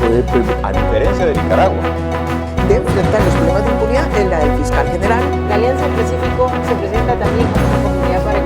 A diferencia de Nicaragua, de enfrentar los problemas de impunidad en la del fiscal general. La Alianza del Pacífico se presenta también como una comunidad para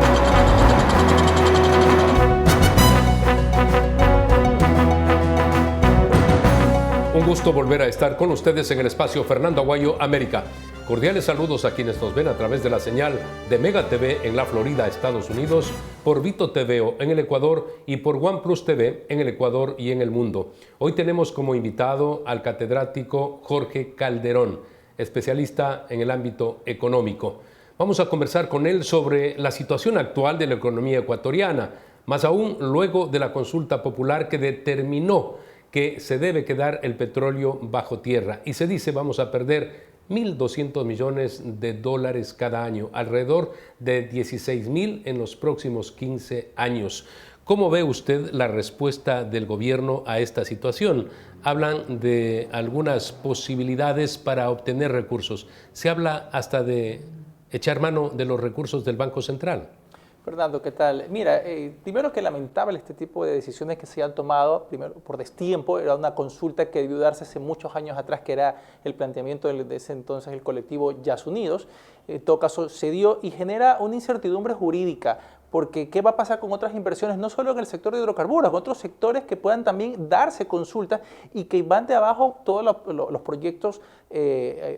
Un gusto volver a estar con ustedes en el espacio Fernando Aguayo América. Cordiales saludos a quienes nos ven a través de la señal de Mega TV en la Florida, Estados Unidos, por Vito TVO en el Ecuador y por OnePlus TV en el Ecuador y en el mundo. Hoy tenemos como invitado al catedrático Jorge Calderón, especialista en el ámbito económico. Vamos a conversar con él sobre la situación actual de la economía ecuatoriana, más aún luego de la consulta popular que determinó que se debe quedar el petróleo bajo tierra y se dice vamos a perder 1.200 millones de dólares cada año, alrededor de 16.000 en los próximos 15 años. ¿Cómo ve usted la respuesta del gobierno a esta situación? Hablan de algunas posibilidades para obtener recursos. Se habla hasta de echar mano de los recursos del Banco Central. Fernando, ¿qué tal? Mira, primero que lamentable este tipo de decisiones que se han tomado, primero por destiempo, era una consulta que debió darse hace muchos años atrás, que era el planteamiento de ese entonces el colectivo Yas Unidos. En todo caso se dio y genera una incertidumbre jurídica, porque ¿qué va a pasar con otras inversiones? No solo en el sector de hidrocarburos, con otros sectores que puedan también darse consultas y que van de abajo todos los proyectos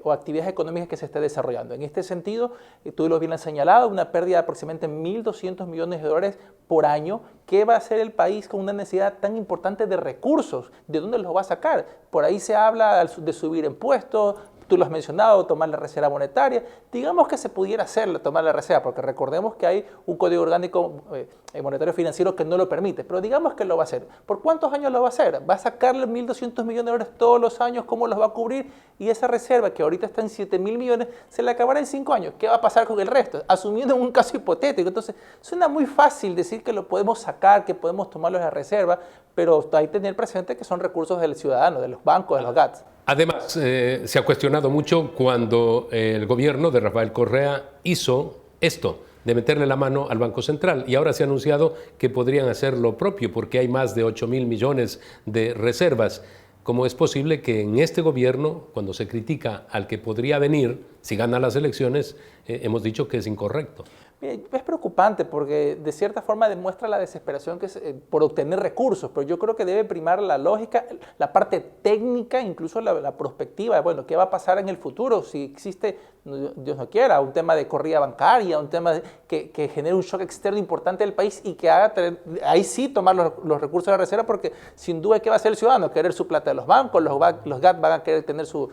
o actividades económicas que se estén desarrollando. En este sentido, tú lo bien has señalado, una pérdida de aproximadamente 1.200 millones de dólares por año. ¿Qué va a hacer el país con una necesidad tan importante de recursos? ¿De dónde los va a sacar? Por ahí se habla de subir impuestos. Tú lo has mencionado, tomar la reserva monetaria. Digamos que se pudiera hacer tomar la reserva, porque recordemos que hay un código orgánico monetario financiero que no lo permite, pero digamos que lo va a hacer. ¿Por cuántos años lo va a hacer? ¿Va a sacarle 1.200 millones de dólares todos los años? ¿Cómo los va a cubrir? Y esa reserva, que ahorita está en 7.000 millones, se le acabará en 5 años. ¿Qué va a pasar con el resto? Asumiendo un caso hipotético. Entonces, suena muy fácil decir que lo podemos sacar, que podemos tomarlo de la reserva, pero hay que tener presente que son recursos del ciudadano, de los bancos, de los GATS. Además, se ha cuestionado mucho cuando el gobierno de Rafael Correa hizo esto, de meterle la mano al Banco Central, y ahora se ha anunciado que podrían hacer lo propio porque hay más de 8.000 millones de reservas. ¿Cómo es posible que en este gobierno, cuando se critica al que podría venir, si gana las elecciones, hemos dicho que es incorrecto? Es preocupante porque de cierta forma demuestra la desesperación que es, por obtener recursos, pero yo creo que debe primar la lógica, la parte técnica, incluso la perspectiva. Bueno, ¿qué va a pasar en el futuro? Si existe, Dios no quiera, un tema de corrida bancaria, un tema que genere un shock externo importante del país y que haga ahí sí tomar los recursos de la reserva, porque sin duda, ¿qué va a hacer el ciudadano? Querer su plata de los bancos, los GAT van a querer tener su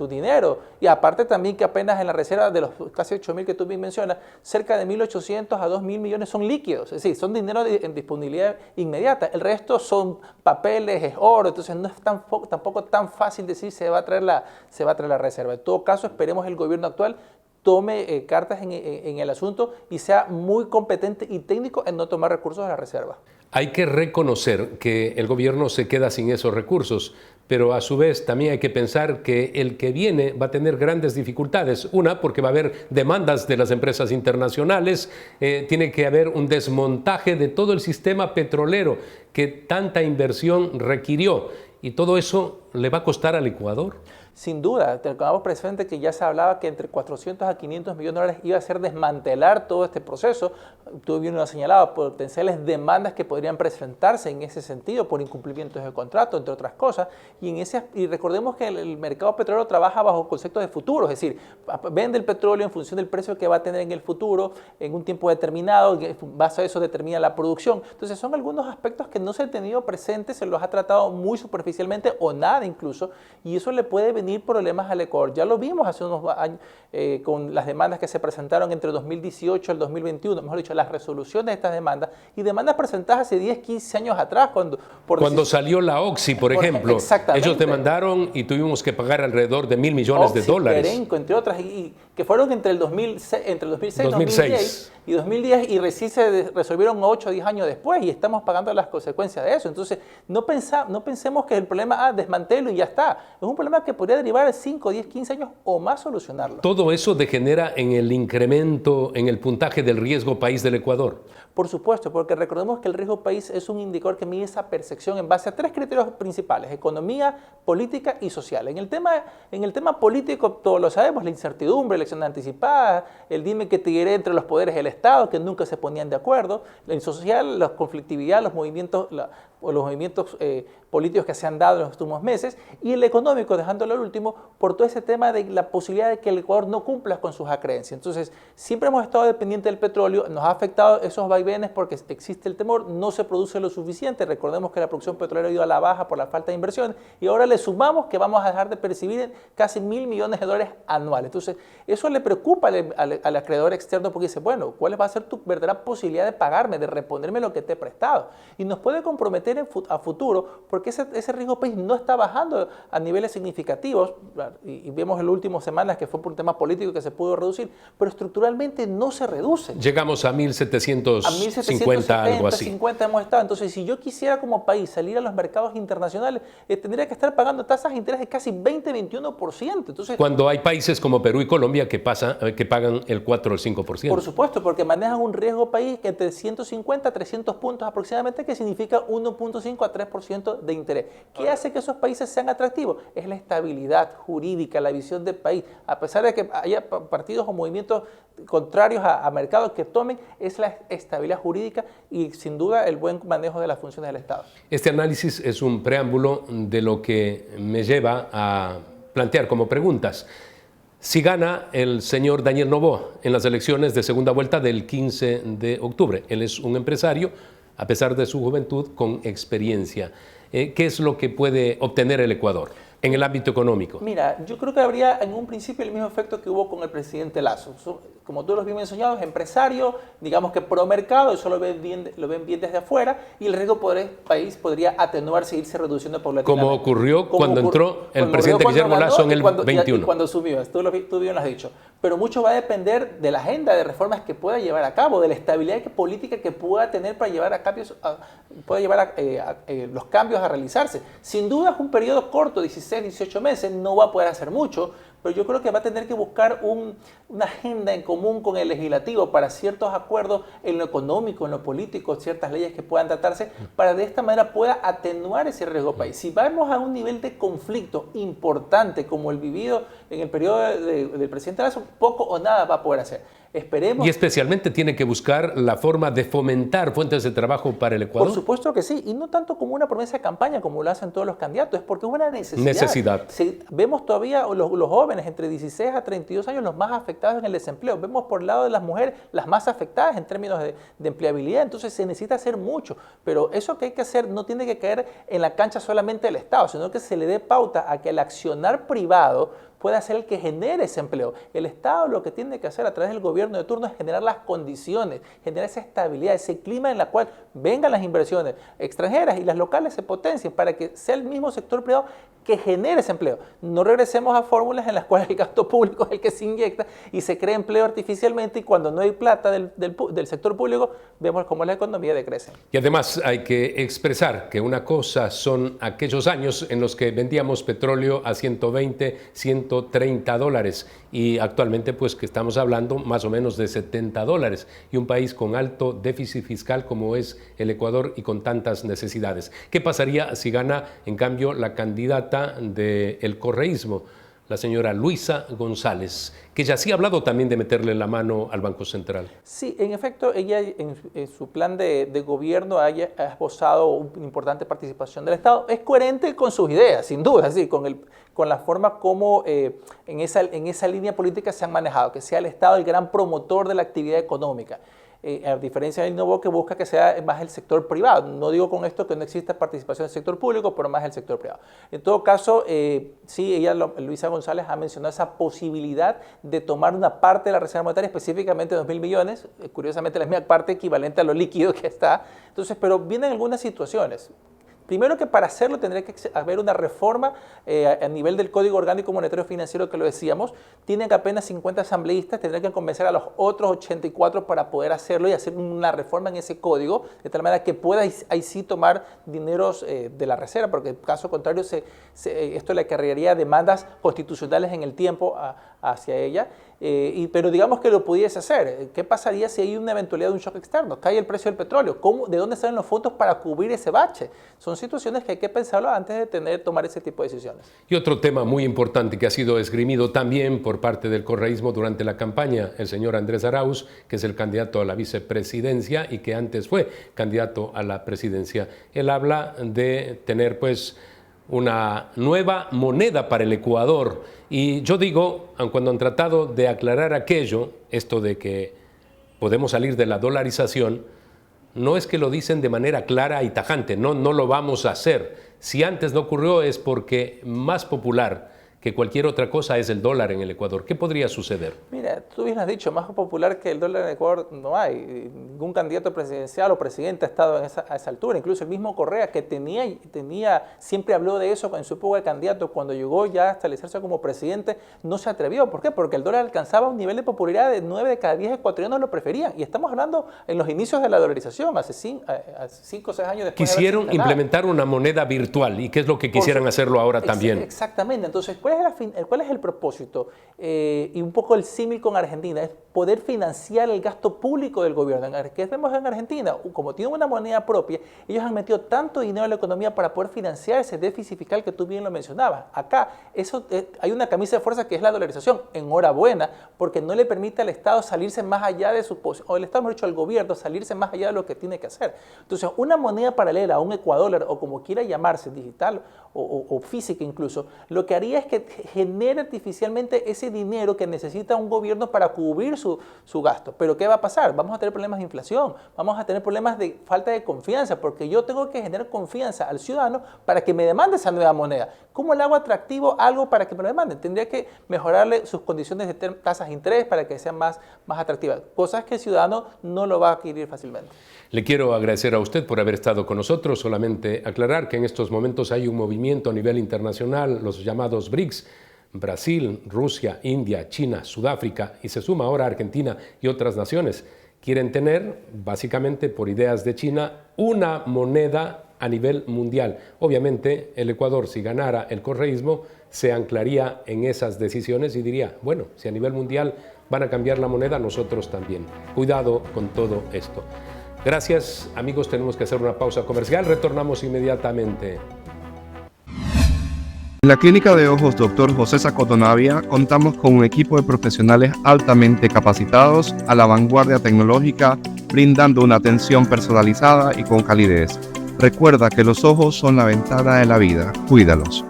dinero. Y aparte también que apenas en la reserva de los casi 8.000 que tú bien mencionas, cerca de 1.800 a 2.000 millones son líquidos, es decir, son dinero en disponibilidad inmediata. El resto son papeles, es oro, entonces no es tampoco tan fácil decir se va a traer la reserva. En todo caso, esperemos el gobierno actual tome cartas en el asunto y sea muy competente y técnico en no tomar recursos de la reserva. Hay que reconocer que el gobierno se queda sin esos recursos, pero a su vez también hay que pensar que el que viene va a tener grandes dificultades. Una, porque va a haber demandas de las empresas internacionales, tiene que haber un desmontaje de todo el sistema petrolero que tanta inversión requirió, y todo eso le va a costar al Ecuador. Sin duda, tengamos presente que ya se hablaba que entre 400 a 500 millones de dólares iba a ser desmantelar todo este proceso. Tú bien lo has señalado, potenciales demandas que podrían presentarse en ese sentido por incumplimientos de contrato, entre otras cosas. Y recordemos que el mercado petrolero trabaja bajo conceptos de futuro, es decir, vende el petróleo en función del precio que va a tener en el futuro, en un tiempo determinado, en base a eso determina la producción. Entonces son algunos aspectos que no se han tenido presentes, se los ha tratado muy superficialmente o nada incluso, y eso le puede venir problemas al Ecuador. Ya lo vimos hace unos años con las demandas que se presentaron entre 2018 y el 2021, mejor dicho, las resoluciones de estas demandas y demandas presentadas hace 10, 15 años atrás. Cuando salió la Oxy, por ejemplo, ellos demandaron y tuvimos que pagar alrededor de 1.000 millones de dólares. Perenco, entre otras, y que fueron entre el 2006 y 2010 y recién se resolvieron 8 o 10 años después y estamos pagando las consecuencias de eso. Entonces, no pensemos que el problema, desmantela arreglo y ya está. Es un problema que podría derivar 5, 10, 15 años o más solucionarlo. Todo eso degenera en el incremento en el puntaje del riesgo país del Ecuador. Por supuesto, porque recordemos que el riesgo país es un indicador que mide esa percepción en base a 3 criterios principales: economía, política y social. En el tema político, todos lo sabemos, la incertidumbre, elecciones anticipadas, el dime que te diré entre los poderes del Estado, que nunca se ponían de acuerdo. En social, la conflictividad, los movimientos políticos que se han dado en los últimos meses, y el económico, dejándolo al último, por todo ese tema de la posibilidad de que el Ecuador no cumpla con sus acreencias. Entonces, siempre hemos estado dependientes del petróleo, nos ha afectado esos vaivenes porque existe el temor, no se produce lo suficiente. Recordemos que la producción petrolera ha ido a la baja por la falta de inversión, y ahora le sumamos que vamos a dejar de percibir casi $1.000 millones anuales. Entonces, eso le preocupa al acreedor externo, porque dice, bueno, ¿cuál va a ser tu verdadera posibilidad de pagarme, de reponerme lo que te he prestado? Y nos puede comprometer a futuro, porque ese riesgo país no está bajando a niveles significativos, y vemos en las últimas semanas que fue por un tema político que se pudo reducir, pero estructuralmente no se reduce. Llegamos a 1.750, algo así. 50 hemos estado. Entonces, si yo quisiera como país salir a los mercados internacionales, tendría que estar pagando tasas de interés de casi 20-21%. Entonces, cuando hay países como Perú y Colombia que pagan el 4 o el 5%. Por supuesto, porque manejan un riesgo país que entre 150 a 300 puntos aproximadamente, que significa 1.5 a 3% de interés. ¿Qué hace que esos países sean atractivos? Es la estabilidad jurídica, la visión del país. A pesar de que haya partidos o movimientos contrarios a mercados que tomen, es la estabilidad jurídica y sin duda el buen manejo de las funciones del Estado. Este análisis es un preámbulo de lo que me lleva a plantear como preguntas. Si gana el señor Daniel Noboa en las elecciones de segunda vuelta del 15 de octubre, él es un empresario, a pesar de su juventud, con experiencia. ¿Qué es lo que puede obtener el Ecuador en el ámbito económico? Mira, yo creo que habría en un principio el mismo efecto que hubo con el presidente Lasso. Como tú lo has bien mencionado, es empresario, digamos que pro mercado, eso lo ven bien desde afuera, y el riesgo país podría atenuarse e irse reduciendo paulatinamente. Como ocurrió cuando entró el presidente Guillermo Lasso en el 21. Y cuando asumió, tú bien lo has dicho. Pero mucho va a depender de la agenda de reformas que pueda llevar a cabo, de la estabilidad política que pueda tener para llevar los cambios a realizarse. Sin duda es un periodo corto, 16, 18 meses, no va a poder hacer mucho, pero yo creo que va a tener que buscar una agenda en común con el legislativo para ciertos acuerdos en lo económico, en lo político, ciertas leyes que puedan tratarse, para de esta manera pueda atenuar ese riesgo país. Si vamos a un nivel de conflicto importante como el vivido en el periodo del presidente Lasso, poco o nada va a poder hacer. Esperemos. Y especialmente tiene que buscar la forma de fomentar fuentes de trabajo para el Ecuador. Por supuesto que sí, y no tanto como una promesa de campaña como lo hacen todos los candidatos, es porque es una necesidad. Vemos todavía los jóvenes entre 16 a 32 años los más afectados en el desempleo. Vemos por el lado de las mujeres las más afectadas en términos de empleabilidad, entonces se necesita hacer mucho, pero eso que hay que hacer no tiene que caer en la cancha solamente del Estado, sino que se le dé pauta a que el accionar privado pueda ser el que genere ese empleo. El Estado lo que tiene que hacer a través del gobierno de turno es generar las condiciones, generar esa estabilidad, ese clima en el cual vengan las inversiones extranjeras y las locales se potencien para que sea el mismo sector privado que genere ese empleo. No regresemos a fórmulas en las cuales el gasto público es el que se inyecta y se crea empleo artificialmente, y cuando no hay plata del sector público, vemos cómo la economía decrece. Y además hay que expresar que una cosa son aquellos años en los que vendíamos petróleo a 120, 130 dólares y actualmente pues que estamos hablando más o menos de 70 dólares y un país con alto déficit fiscal como es el Ecuador y con tantas necesidades. ¿Qué pasaría si gana en cambio la candidata del correísmo, la señora Luisa González, que ya sí ha hablado también de meterle la mano al Banco Central? Sí, en efecto, ella en su plan de gobierno ha esbozado una importante participación del Estado. Es coherente con sus ideas, sin duda, sí, con la forma como en esa línea política se han manejado, que sea el Estado el gran promotor de la actividad económica. A diferencia del Noboa, que busca que sea más el sector privado. No digo con esto que no exista participación del sector público, pero más el sector privado. En todo caso, sí, Luisa González ha mencionado esa posibilidad de tomar una parte de la Reserva Monetaria, específicamente 2.000 millones, curiosamente la misma parte equivalente a lo líquido que está. Entonces, pero vienen algunas situaciones. Primero que para hacerlo tendría que haber una reforma a nivel del Código Orgánico Monetario Financiero, que lo decíamos. Tienen apenas 50 asambleístas, tendrían que convencer a los otros 84 para poder hacerlo y hacer una reforma en ese código, de tal manera que pueda ahí sí tomar dineros de la reserva, porque en caso contrario esto le acarrearía demandas constitucionales en el tiempo hacia ella. Pero digamos que lo pudiese hacer. ¿Qué pasaría si hay una eventualidad de un shock externo? Cae el precio del petróleo. ¿De dónde salen los fondos para cubrir ese bache? Son situaciones que hay que pensarlo antes de tomar ese tipo de decisiones. Y otro tema muy importante que ha sido esgrimido también por parte del correísmo durante la campaña, el señor Andrés Arauz, que es el candidato a la vicepresidencia y que antes fue candidato a la presidencia. Él habla de tener pues una nueva moneda para el Ecuador. Y yo digo, cuando han tratado de aclarar aquello, esto de que podemos salir de la dolarización, no es que lo dicen de manera clara y tajante, no lo vamos a hacer. Si antes no ocurrió es porque más popular que cualquier otra cosa es el dólar en el Ecuador. ¿Qué podría suceder? Mira, tú bien has dicho, más popular que el dólar en Ecuador no hay. Ningún candidato presidencial o presidente ha estado a esa altura. Incluso el mismo Correa, que siempre habló de eso en su época de candidato, cuando llegó ya a establecerse como presidente, no se atrevió. ¿Por qué? Porque el dólar alcanzaba un nivel de popularidad de 9 de cada 10 ecuatorianos lo preferían. Y estamos hablando en los inicios de la dolarización, hace 5 o 6 años después. Quisieron implementar una moneda virtual. ¿Y qué es lo que quisieran hacerlo ahora también? Exactamente. Entonces, ¿cuál es el propósito? Y un poco el símil con Argentina, es poder financiar el gasto público del gobierno. ¿Qué vemos en Argentina? Como tienen una moneda propia, ellos han metido tanto dinero en la economía para poder financiar ese déficit fiscal que tú bien lo mencionabas. Acá hay una camisa de fuerza que es la dolarización. Enhorabuena, porque no le permite al Estado salirse más allá de su posición, o el Estado, mejor dicho, al gobierno, salirse más allá de lo que tiene que hacer. Entonces, una moneda paralela, un ecuadólar, o como quiera llamarse, digital o física incluso, lo que haría es que genere artificialmente ese dinero que necesita un gobierno para cubrir su gasto. Pero ¿qué va a pasar? Vamos a tener problemas de inflación, vamos a tener problemas de falta de confianza, porque yo tengo que generar confianza al ciudadano para que me demande esa nueva moneda. ¿Cómo le hago atractivo algo para que me lo demanden? Tendría que mejorarle sus condiciones de tasas de interés para que sean más atractivas, cosas que el ciudadano no lo va a adquirir fácilmente. Le quiero agradecer a usted por haber estado con nosotros. Solamente aclarar que en estos momentos hay un movimiento a nivel internacional, los llamados BRICS, Brasil, Rusia, India, China, Sudáfrica, y se suma ahora Argentina y otras naciones. Quieren tener, básicamente por ideas de China, una moneda a nivel mundial. Obviamente, el Ecuador, si ganara el correísmo, se anclaría en esas decisiones y diría, bueno, si a nivel mundial van a cambiar la moneda, nosotros también. Cuidado con todo esto. Gracias, amigos, tenemos que hacer una pausa comercial, retornamos inmediatamente. En la Clínica de Ojos Dr. José Sacoto Navia contamos con un equipo de profesionales altamente capacitados a la vanguardia tecnológica, brindando una atención personalizada y con calidez. Recuerda que los ojos son la ventana de la vida, cuídalos.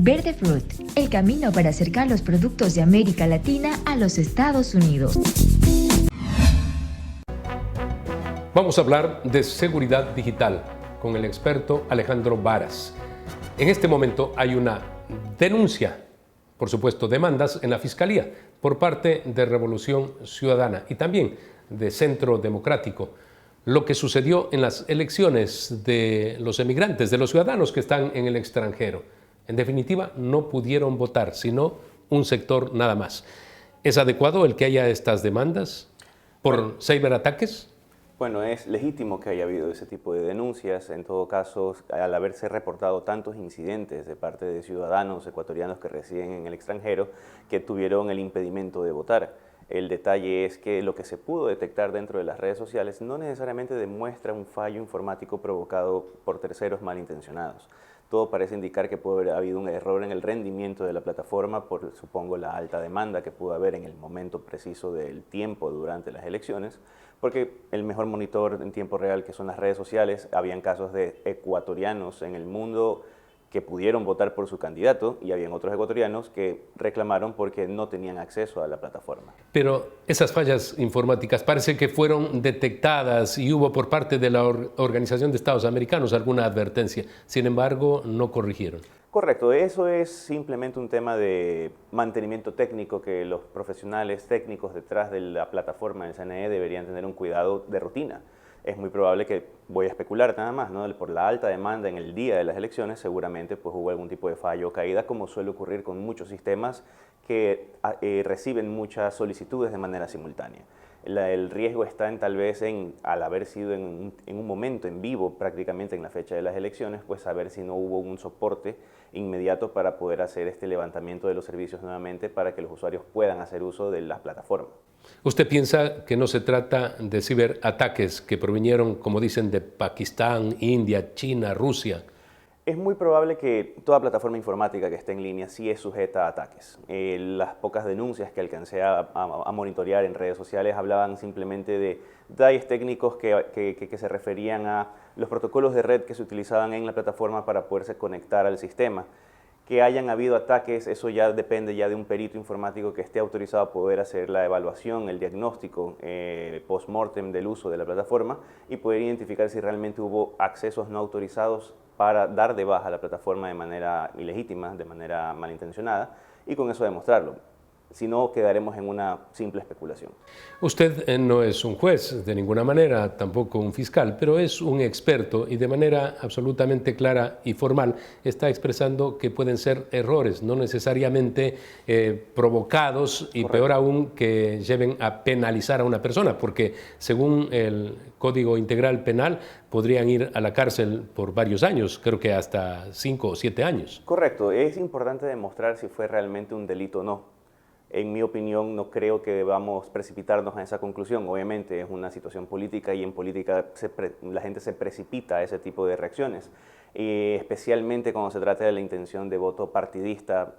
Verde Fruit, el camino para acercar los productos de América Latina a los Estados Unidos. Vamos a hablar de seguridad digital con el experto Alejandro Varas. En este momento hay una denuncia, por supuesto demandas en la Fiscalía por parte de Revolución Ciudadana y también de Centro Democrático. Lo que sucedió en las elecciones de los emigrantes, de los ciudadanos que están en el extranjero. En definitiva, no pudieron votar, sino un sector nada más. ¿Es adecuado el que haya estas demandas por ciberataques? Bueno, es legítimo que haya habido ese tipo de denuncias. En todo caso, al haberse reportado tantos incidentes de parte de ciudadanos ecuatorianos que residen en el extranjero que tuvieron el impedimento de votar. El detalle es que lo que se pudo detectar dentro de las redes sociales no necesariamente demuestra un fallo informático provocado por terceros malintencionados. todo parece indicar que puede haber habido un error en el rendimiento de la plataforma por, supongo, la alta demanda que pudo haber en el momento preciso del tiempo durante las elecciones, porque el mejor monitor en tiempo real, que son las redes sociales, habían casos de ecuatorianos en el mundo que pudieron votar por su candidato y habían otros ecuatorianos que reclamaron porque no tenían acceso a la plataforma. Pero esas fallas informáticas parece que fueron detectadas y hubo por parte de la Organización de Estados Americanos alguna advertencia. Sin embargo, no corrigieron. Correcto, eso es simplemente un tema de mantenimiento técnico que los profesionales técnicos detrás de la plataforma del CNE deberían tener un cuidado de rutina. Es muy probable que, voy a especular nada más, ¿no? Por la alta demanda en el día de las elecciones, seguramente pues, hubo algún tipo de fallo o caída, como suele ocurrir con muchos sistemas que reciben muchas solicitudes de manera simultánea. El riesgo está tal vez al haber sido en un momento en vivo, prácticamente en la fecha de las elecciones, pues saber si no hubo un soporte inmediato para poder hacer este levantamiento de los servicios nuevamente para que los usuarios puedan hacer uso de las plataformas. ¿Usted piensa que no se trata de ciberataques que provinieron, como dicen, de Pakistán, India, China, Rusia? Es muy probable que toda plataforma informática que esté en línea sí es sujeta a ataques. Las pocas denuncias que alcancé a monitorear en redes sociales hablaban simplemente de detalles técnicos que se referían a los protocolos de red que se utilizaban en la plataforma para poderse conectar al sistema. Que hayan habido ataques, eso ya depende ya de un perito informático que esté autorizado a poder hacer la evaluación, el diagnóstico post-mortem del uso de la plataforma y poder identificar si realmente hubo accesos no autorizados para dar de baja la plataforma de manera ilegítima, de manera malintencionada, y con eso demostrarlo. Si no, quedaremos en una simple especulación. Usted no es un juez de ninguna manera, tampoco un fiscal, pero es un experto y de manera absolutamente clara y formal está expresando que pueden ser errores, no necesariamente provocados y Correcto. peor aún que lleven a penalizar a una persona, porque según el Código Integral Penal podrían ir a la cárcel por varios años, creo que hasta 5 o 7 años. Correcto, es importante demostrar si fue realmente un delito o no. En mi opinión, no creo que debamos precipitarnos a esa conclusión. Obviamente es una situación política y en política la gente se precipita a ese tipo de reacciones, especialmente cuando se trata de la intención de voto partidista.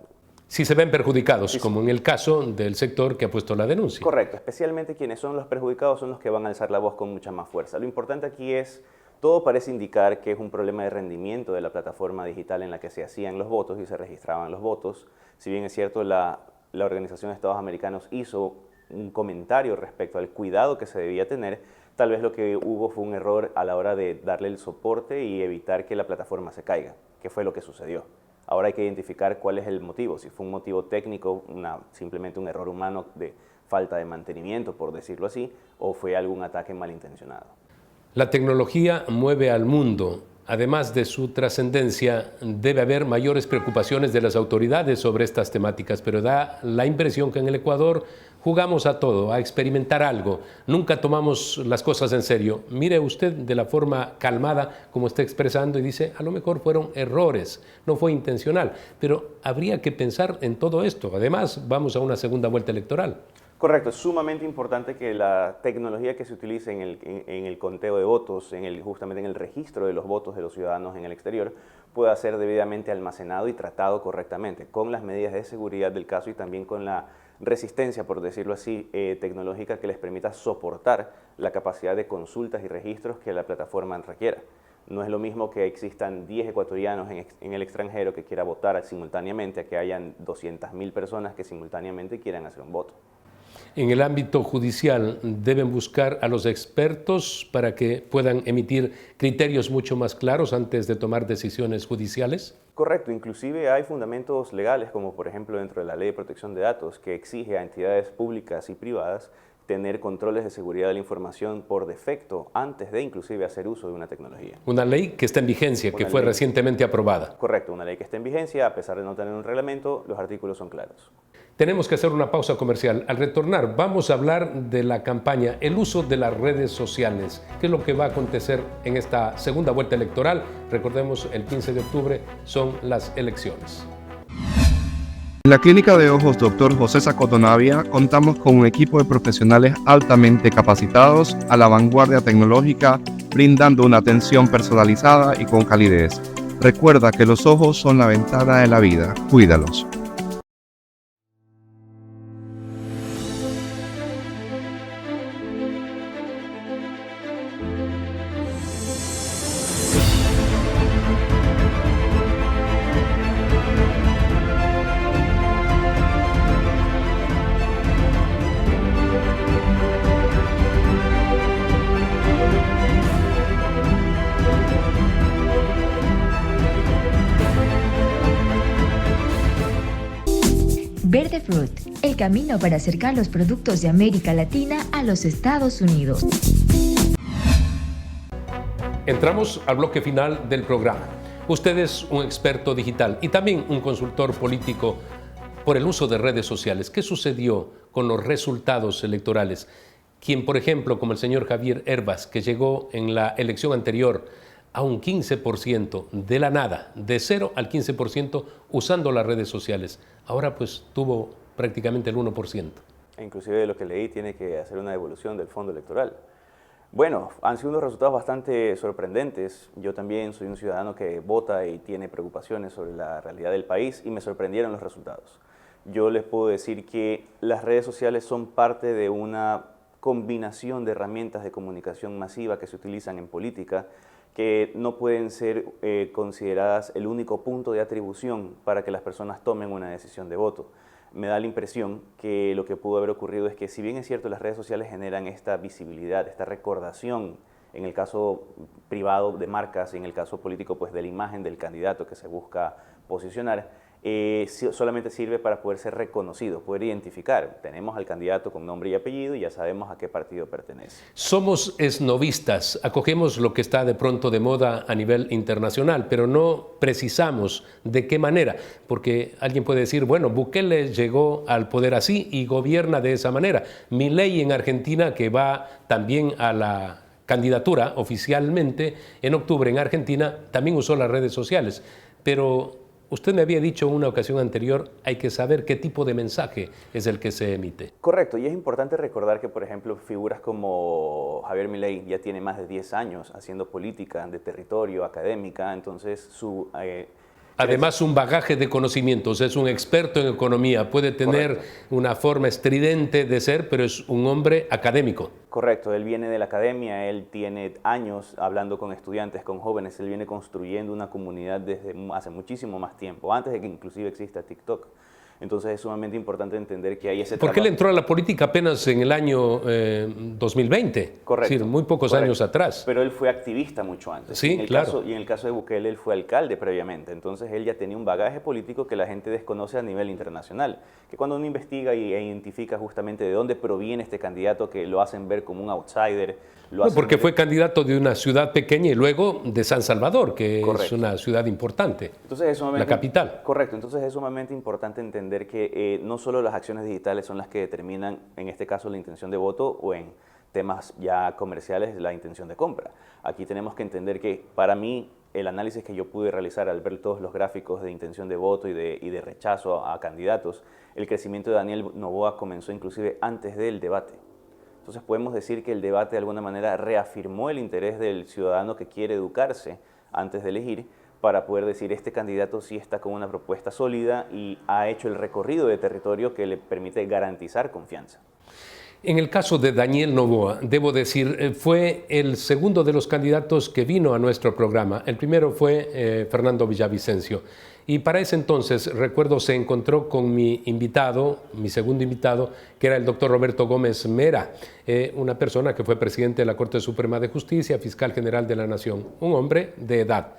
Si se ven perjudicados, como en el caso del sector que ha puesto la denuncia. Correcto, especialmente quienes son los perjudicados son los que van a alzar la voz con mucha más fuerza. Lo importante aquí es, todo parece indicar que es un problema de rendimiento de la plataforma digital en la que se hacían los votos y se registraban los votos. Si bien es cierto, la Organización de Estados Americanos hizo un comentario respecto al cuidado que se debía tener, tal vez lo que hubo fue un error a la hora de darle el soporte y evitar que la plataforma se caiga, que fue lo que sucedió. Ahora hay que identificar cuál es el motivo, si fue un motivo técnico, simplemente un error humano de falta de mantenimiento, por decirlo así, o fue algún ataque malintencionado. La tecnología mueve al mundo. Además de su trascendencia, debe haber mayores preocupaciones de las autoridades sobre estas temáticas, pero da la impresión que en el Ecuador jugamos a todo, a experimentar algo. Nunca tomamos las cosas en serio. Mire usted de la forma calmada como está expresando y dice, a lo mejor fueron errores, no fue intencional, pero habría que pensar en todo esto. Además, vamos a una segunda vuelta electoral. Correcto, es sumamente importante que la tecnología que se utilice en el conteo de votos, justamente en el registro de los votos de los ciudadanos en el exterior, pueda ser debidamente almacenado y tratado correctamente, con las medidas de seguridad del caso y también con la resistencia, por decirlo así, tecnológica que les permita soportar la capacidad de consultas y registros que la plataforma requiera. No es lo mismo que existan 10 ecuatorianos en el extranjero que quieran votar simultáneamente a que hayan 200.000 personas que simultáneamente quieran hacer un voto. En el ámbito judicial, ¿deben buscar a los expertos para que puedan emitir criterios mucho más claros antes de tomar decisiones judiciales? Correcto, inclusive hay fundamentos legales, como por ejemplo dentro de la Ley de Protección de Datos, que exige a entidades públicas y privadas tener controles de seguridad de la información por defecto antes de inclusive hacer uso de una tecnología. Una ley que está en vigencia, que fue recientemente aprobada. Correcto, una ley que está en vigencia, a pesar de no tener un reglamento, los artículos son claros. Tenemos que hacer una pausa comercial. Al retornar vamos a hablar de la campaña, el uso de las redes sociales, qué es lo que va a acontecer en esta segunda vuelta electoral. Recordemos, el 15 de octubre son las elecciones. En la Clínica de Ojos Dr. José Sacotonavia contamos con un equipo de profesionales altamente capacitados a la vanguardia tecnológica, brindando una atención personalizada y con calidez. Recuerda que los ojos son la ventana de la vida. Cuídalos. Verde Fruit, el camino para acercar los productos de América Latina a los Estados Unidos. Entramos al bloque final del programa. Usted es un experto digital y también un consultor político por el uso de redes sociales. ¿Qué sucedió con los resultados electorales? Quien, por ejemplo, como el señor Javier Herbas, que llegó en la elección anterior a un 15% de la nada, de 0 al 15% usando las redes sociales. Ahora pues tuvo prácticamente el 1%. Inclusive de lo que leí tiene que hacer una devolución del fondo electoral. Bueno, han sido unos resultados bastante sorprendentes. Yo también soy un ciudadano que vota y tiene preocupaciones sobre la realidad del país y me sorprendieron los resultados. Yo les puedo decir que las redes sociales son parte de una combinación de herramientas de comunicación masiva que se utilizan en política, que no pueden ser consideradas el único punto de atribución para que las personas tomen una decisión de voto. Me da la impresión que lo que pudo haber ocurrido es que, si bien es cierto, las redes sociales generan esta visibilidad, esta recordación, en el caso privado de marcas y en el caso político pues de la imagen del candidato que se busca posicionar, solamente sirve para poder ser reconocido, poder identificar. Tenemos al candidato con nombre y apellido y ya sabemos a qué partido pertenece. Somos esnovistas, acogemos lo que está de pronto de moda a nivel internacional, pero no precisamos de qué manera, porque alguien puede decir, bueno, Bukele llegó al poder así y gobierna de esa manera. Milei en Argentina, que va también a la candidatura oficialmente en octubre en Argentina, también usó las redes sociales, pero usted me había dicho en una ocasión anterior, hay que saber qué tipo de mensaje es el que se emite. Correcto, y es importante recordar que, por ejemplo, figuras como Javier Milei ya tiene más de 10 años haciendo política de territorio, académica, entonces su... Además, un bagaje de conocimientos, es un experto en economía, puede tener una forma estridente de ser, pero es un hombre académico. Correcto, él viene de la academia, él tiene años hablando con estudiantes, con jóvenes, él viene construyendo una comunidad desde hace muchísimo más tiempo, antes de que inclusive exista TikTok. Entonces es sumamente importante entender que hay ese trabajo. Porque él entró a la política apenas en el año 2020, correcto, es decir, muy pocos años atrás. Pero él fue activista mucho antes. Sí, claro. Y en el caso de Bukele, él fue alcalde previamente. Entonces él ya tenía un bagaje político que la gente desconoce a nivel internacional. Que cuando uno investiga e identifica justamente de dónde proviene este candidato, que lo hacen ver como un outsider. Porque fue candidato de una ciudad pequeña y luego de San Salvador, que correcto, es una ciudad importante, entonces, la capital. Correcto, entonces es sumamente importante entender que no solo las acciones digitales son las que determinan, en este caso, la intención de voto, o en temas ya comerciales, la intención de compra. Aquí tenemos que entender que, para mí, el análisis que yo pude realizar al ver todos los gráficos de intención de voto y de rechazo a candidatos, el crecimiento de Daniel Noboa comenzó inclusive antes del debate. Entonces podemos decir que el debate de alguna manera reafirmó el interés del ciudadano que quiere educarse antes de elegir, para poder decir, este candidato sí está con una propuesta sólida y ha hecho el recorrido de territorio que le permite garantizar confianza. En el caso de Daniel Noboa, debo decir, fue el segundo de los candidatos que vino a nuestro programa. El primero fue Fernando Villavicencio. Y para ese entonces, recuerdo, se encontró con mi invitado, mi segundo invitado, que era el doctor Roberto Gómez Mera, una persona que fue presidente de la Corte Suprema de Justicia, fiscal general de la Nación, un hombre de edad.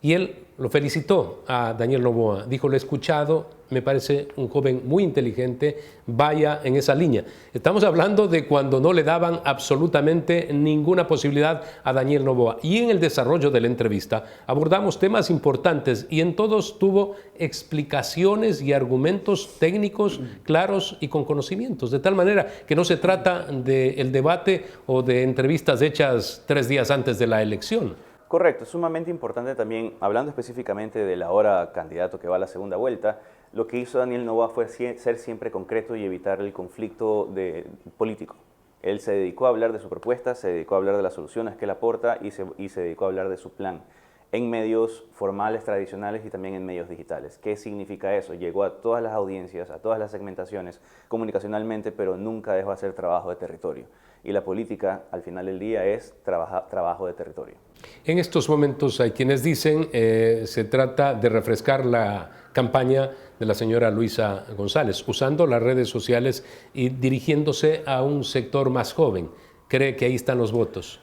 Y él lo felicitó a Daniel Noboa, dijo, lo he escuchado, me parece un joven muy inteligente, vaya en esa línea. Estamos hablando de cuando no le daban absolutamente ninguna posibilidad a Daniel Noboa. Y en el desarrollo de la entrevista abordamos temas importantes y en todos tuvo explicaciones y argumentos técnicos claros y con conocimientos, de tal manera que no se trata del debate o de entrevistas hechas 3 días antes de la elección. Correcto, es sumamente importante también, hablando específicamente del ahora candidato que va a la segunda vuelta, lo que hizo Daniel Noboa fue ser siempre concreto y evitar el conflicto político. Él se dedicó a hablar de su propuesta, se dedicó a hablar de las soluciones que él aporta y se dedicó a hablar de su plan. en medios formales, tradicionales y también en medios digitales. ¿Qué significa eso? Llegó a todas las audiencias, a todas las segmentaciones comunicacionalmente, pero nunca dejó de hacer trabajo de territorio. Y la política, al final del día, es trabajo de territorio. En estos momentos hay quienes dicen se trata de refrescar la campaña de la señora Luisa González, usando las redes sociales y dirigiéndose a un sector más joven. ¿Cree que ahí están los votos?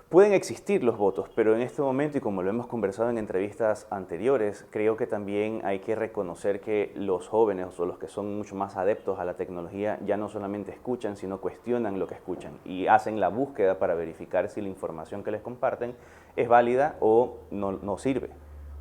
Pueden existir los votos, pero en este momento, y como lo hemos conversado en entrevistas anteriores, creo que también hay que reconocer que los jóvenes o los que son mucho más adeptos a la tecnología ya no solamente escuchan, sino cuestionan lo que escuchan y hacen la búsqueda para verificar si la información que les comparten es válida o no sirve,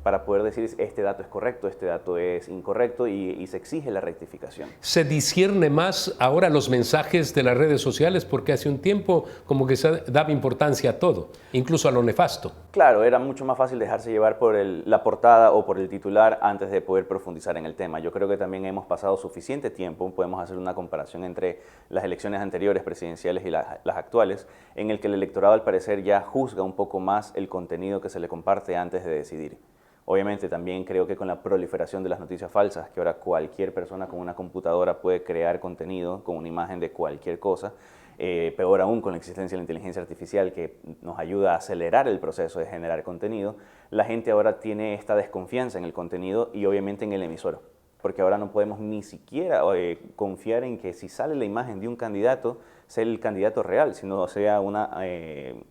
para poder decir este dato es correcto, este dato es incorrecto y se exige la rectificación. ¿Se discierne más ahora los mensajes de las redes sociales? Porque hace un tiempo como que se daba importancia a todo, incluso a lo nefasto. Claro, era mucho más fácil dejarse llevar por la portada o por el titular antes de poder profundizar en el tema. Yo creo que también hemos pasado suficiente tiempo, podemos hacer una comparación entre las elecciones anteriores presidenciales y las actuales, en el que el electorado al parecer ya juzga un poco más el contenido que se le comparte antes de decidir. Obviamente también creo que con la proliferación de las noticias falsas, que ahora cualquier persona con una computadora puede crear contenido con una imagen de cualquier cosa, peor aún con la existencia de la inteligencia artificial que nos ayuda a acelerar el proceso de generar contenido, la gente ahora tiene esta desconfianza en el contenido y obviamente en el emisor, porque ahora no podemos ni siquiera confiar en que si sale la imagen de un candidato, sea el candidato real, sino sea una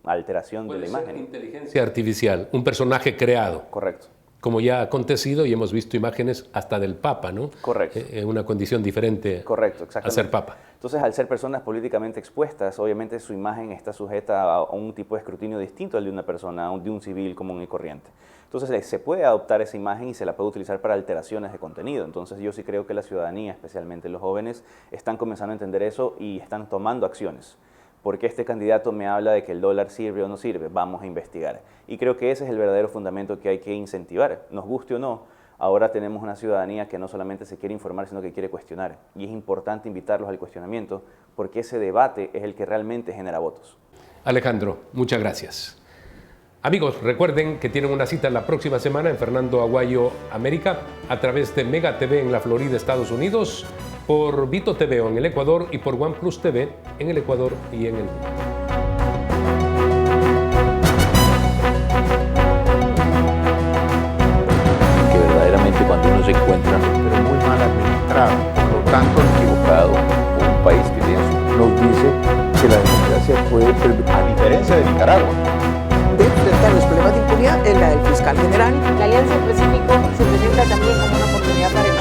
alteración de la imagen. Puede ser inteligencia artificial, un personaje creado. Correcto. Como ya ha acontecido y hemos visto imágenes hasta del Papa, ¿no? Correcto. Una condición diferente. Correcto, exactamente. A ser Papa. Entonces, al ser personas políticamente expuestas, obviamente su imagen está sujeta a un tipo de escrutinio distinto al de una persona, de un civil común y corriente. Entonces, se puede adoptar esa imagen y se la puede utilizar para alteraciones de contenido. Entonces, yo sí creo que la ciudadanía, especialmente los jóvenes, están comenzando a entender eso y están tomando acciones. ¿Por qué este candidato me habla de que el dólar sirve o no sirve? Vamos a investigar. Y creo que ese es el verdadero fundamento que hay que incentivar. Nos guste o no, ahora tenemos una ciudadanía que no solamente se quiere informar, sino que quiere cuestionar. Y es importante invitarlos al cuestionamiento, porque ese debate es el que realmente genera votos. Alejandro, muchas gracias. Amigos, recuerden que tienen una cita la próxima semana en Fernando Aguayo América a través de Mega TV en la Florida, Estados Unidos, por Vito TV en el Ecuador y por OnePlus TV en el Ecuador y en el mundo. Que verdaderamente cuando uno se encuentra, pero muy mal administrado, por lo tanto equivocado, un país que nos dice que la democracia puede permitir, a diferencia de Nicaragua, de enfrentar los problemas de impunidad en la del fiscal general. La Alianza del Pacífico se presenta también como una oportunidad para